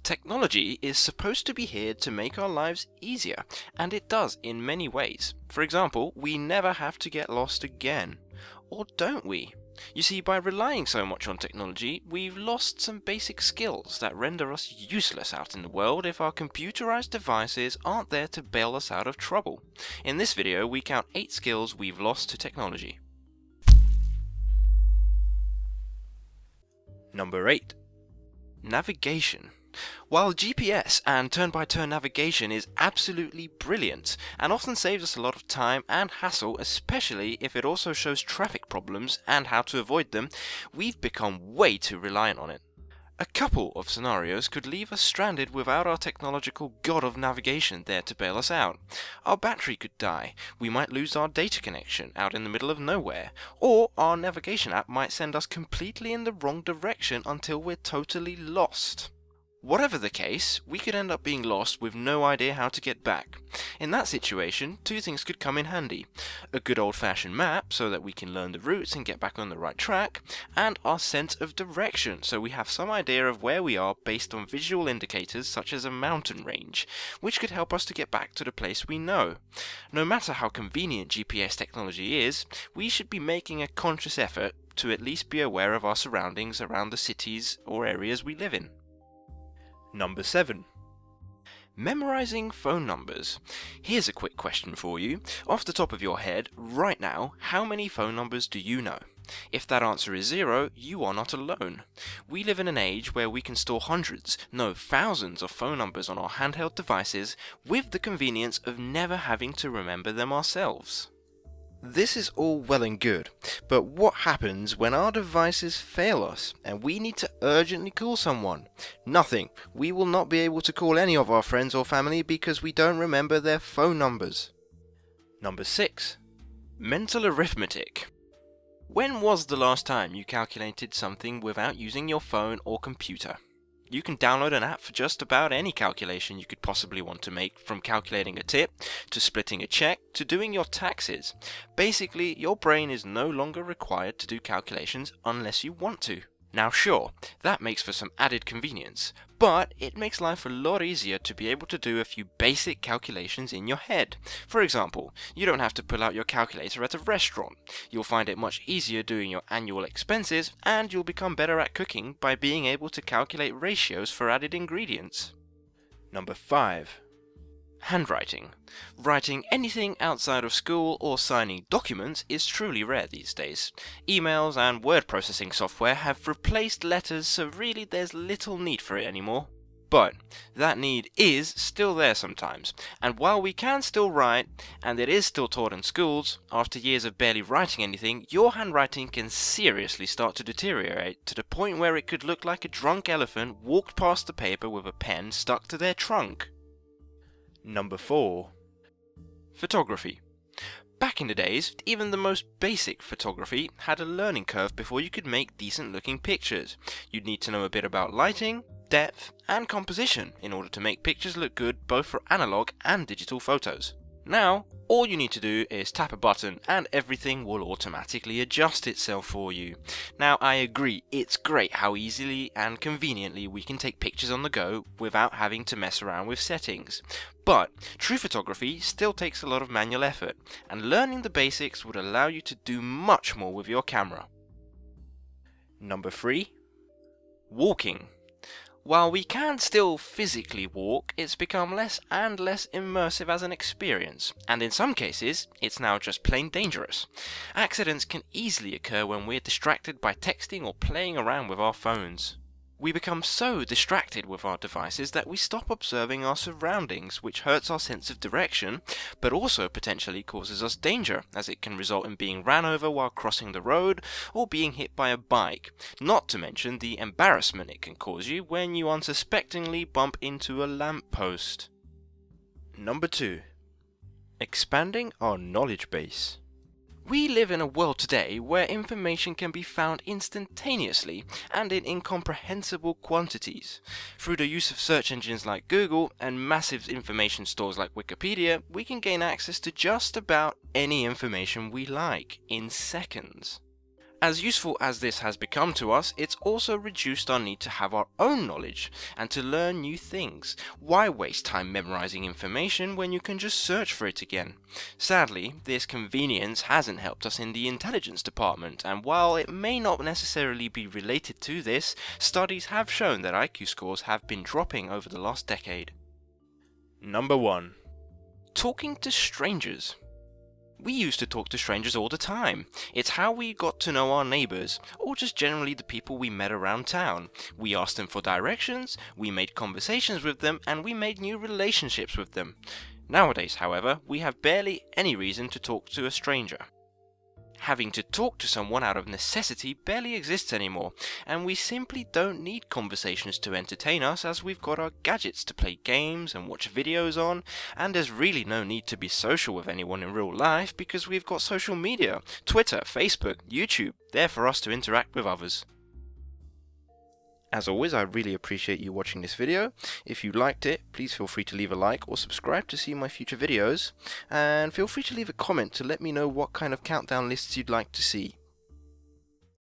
Technology is supposed to be here to make our lives easier, and it does in many ways. For example, we never have to get lost again. Or don't we? You see, by relying so much on technology, we've lost some basic skills that render us useless out in the world if our computerized devices aren't there to bail us out of trouble. In this video, we count 8 skills we've lost to technology. Number 8. Navigation. While GPS and turn-by-turn navigation is absolutely brilliant and often saves us a lot of time and hassle, especially if it also shows traffic problems and how to avoid them, we've become way too reliant on it. A couple of scenarios could leave us stranded without our technological god of navigation there to bail us out. Our battery could die, we might lose our data connection out in the middle of nowhere, or our navigation app might send us completely in the wrong direction until we're totally lost. Whatever the case, we could end up being lost with no idea how to get back. In that situation, 2 things could come in handy. A good old-fashioned map so that we can learn the routes and get back on the right track, and our sense of direction so we have some idea of where we are based on visual indicators such as a mountain range, which could help us to get back to the place we know. No matter how convenient GPS technology is, we should be making a conscious effort to at least be aware of our surroundings around the cities or areas we live in. Number 7. Memorizing phone numbers. Here's a quick question for you. Off the top of your head, right now, how many phone numbers do you know? If that answer is 0, you are not alone. We live in an age where we can store hundreds, no thousands of phone numbers on our handheld devices with the convenience of never having to remember them ourselves. This is all well and good, but what happens when our devices fail us and we need to urgently call someone? Nothing. We will not be able to call any of our friends or family because we don't remember their phone numbers. Number 6. Mental arithmetic. When was the last time you calculated something without using your phone or computer? You can download an app for just about any calculation you could possibly want to make, from calculating a tip, to splitting a check, to doing your taxes. Basically, your brain is no longer required to do calculations unless you want to. Now sure, that makes for some added convenience, but it makes life a lot easier to be able to do a few basic calculations in your head. For example, you don't have to pull out your calculator at a restaurant. You'll find it much easier doing your annual expenses, and you'll become better at cooking by being able to calculate ratios for added ingredients. Number 5. Handwriting. Writing anything outside of school or signing documents is truly rare these days. Emails and word processing software have replaced letters, so really there's little need for it anymore. But that need is still there sometimes, and while we can still write, and it is still taught in schools, after years of barely writing anything, your handwriting can seriously start to deteriorate to the point where it could look like a drunk elephant walked past the paper with a pen stuck to their trunk. Number 4. Photography. Back in the days, even the most basic photography had a learning curve before you could make decent looking pictures. You'd need to know a bit about lighting, depth, and composition in order to make pictures look good both for analog and digital photos. Now, all you need to do is tap a button and everything will automatically adjust itself for you. Now, I agree, it's great how easily and conveniently we can take pictures on the go without having to mess around with settings. But true photography still takes a lot of manual effort, and learning the basics would allow you to do much more with your camera. Number 3. Walking. While we can still physically walk, it's become less and less immersive as an experience, and in some cases, it's now just plain dangerous. Accidents can easily occur when we're distracted by texting or playing around with our phones. We become so distracted with our devices that we stop observing our surroundings, which hurts our sense of direction, but also potentially causes us danger, as it can result in being ran over while crossing the road or being hit by a bike, not to mention the embarrassment it can cause you when you unsuspectingly bump into a lamppost. Number 2. Expanding our knowledge base. We live in a world today where information can be found instantaneously and in incomprehensible quantities. Through the use of search engines like Google and massive information stores like Wikipedia, we can gain access to just about any information we like in seconds. As useful as this has become to us, it's also reduced our need to have our own knowledge and to learn new things. Why waste time memorizing information when you can just search for it again? Sadly, this convenience hasn't helped us in the intelligence department, and while it may not necessarily be related to this, studies have shown that IQ scores have been dropping over the last decade. Number 1. Talking to strangers. We used to talk to strangers all the time. It's how we got to know our neighbours, or just generally the people we met around town. We asked them for directions, we made conversations with them, and we made new relationships with them. Nowadays, however, we have barely any reason to talk to a stranger. Having to talk to someone out of necessity barely exists anymore, and we simply don't need conversations to entertain us as we've got our gadgets to play games and watch videos on, and there's really no need to be social with anyone in real life because we've got social media, Twitter, Facebook, YouTube, there for us to interact with others. As always, I really appreciate you watching this video. If you liked it, please feel free to leave a like or subscribe to see my future videos, and feel free to leave a comment to let me know what kind of countdown lists you'd like to see.